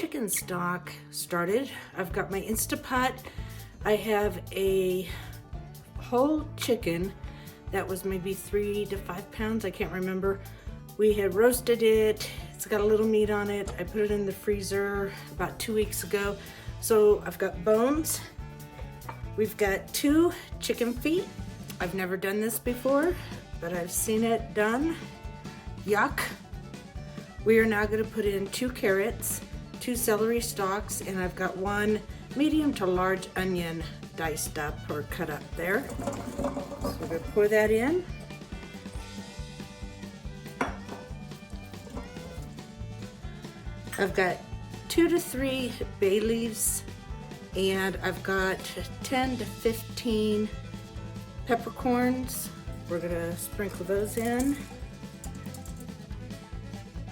chicken stock started. I've got my Instapot. I have a whole chicken that was maybe 3 to 5 pounds, I can't remember. We had roasted it. It's got a little meat on it. I put it in the freezer about 2 weeks ago. So I've got bones. We've got 2 chicken feet. I've never done this before, but I've seen it done. Yuck. We are now going to put in 2 carrots, 2 celery stalks, and I've got 1 medium to large onion diced up or cut up there. So we're going to pour that in. I've got 2 to 3 bay leaves, and I've got 10 to 15 peppercorns. We're going to sprinkle those in.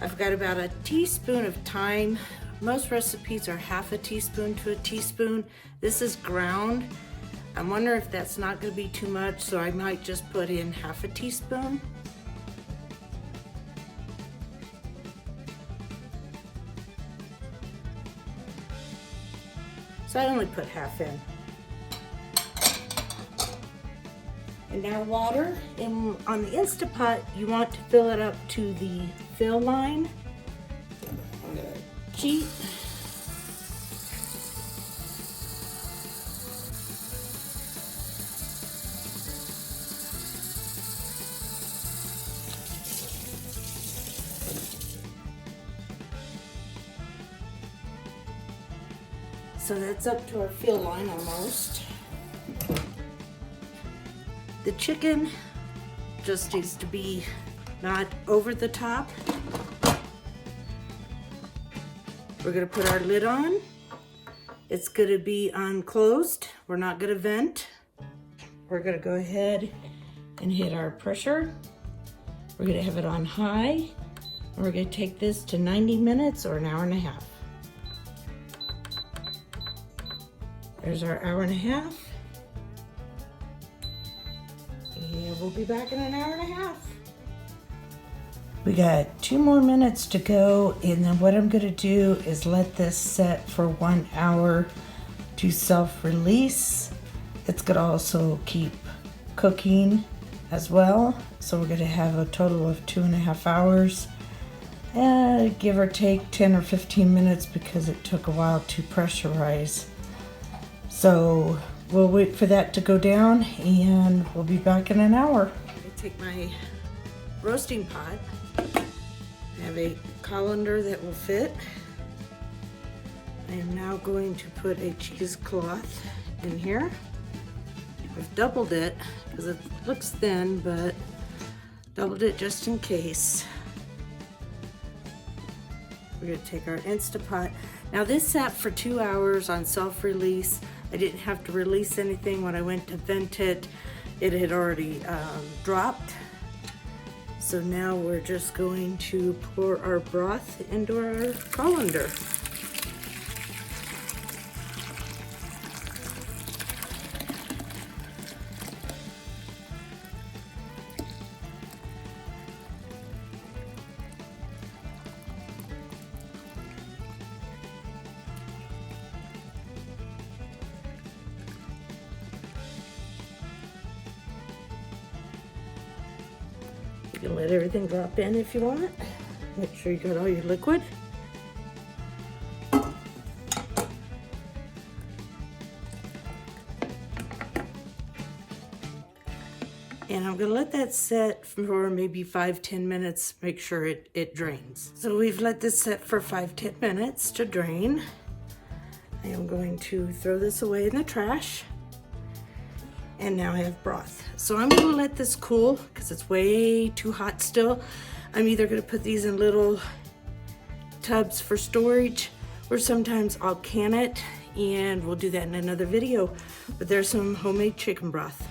I've got about a teaspoon of thyme. Most recipes are half a teaspoon to a teaspoon. This is ground. I'm wondering if that's not going to be too much, so I might just put in half a teaspoon. So I only put half in. And now water. And on the Instapot, you want to fill it up to the fill line. I'm gonna cheat. So that's up to our fill line almost. The chicken just needs to be not over the top. We're gonna put our lid on. It's gonna be unclosed. We're not gonna vent. We're gonna go ahead and hit our pressure. We're gonna have it on high. And we're gonna take this to 90 minutes or an hour and a half. There's our hour and a half. And we'll be back in an hour and a half. We got 2 more minutes to go, and then what I'm gonna do is let this set for 1 hour to self-release. It's gonna also keep cooking as well. So we're gonna have a total of 2.5 hours. Give or take 10 or 15 minutes because it took a while to pressurize. So we'll wait for that to go down and we'll be back in an hour. I take my roasting pot. I have a colander that will fit. I am now going to put a cheesecloth in here. I've doubled it because it looks thin, but doubled it just in case. We're gonna take our Instapot. Now this sat for 2 hours on self-release. I didn't have to release anything. When I went to vent it, it had already dropped. So now we're just going to pour our broth into our colander. You can let everything drop in if you want. Make sure you got all your liquid. And I'm gonna let that set for maybe 5-10 minutes, make sure it drains. So we've let this set for 5-10 minutes to drain. I am going to throw this away in the trash. And now I have broth. So I'm gonna let this cool because it's way too hot still. I'm either gonna put these in little tubs for storage, or sometimes I'll can it, and we'll do that in another video. But there's some homemade chicken broth.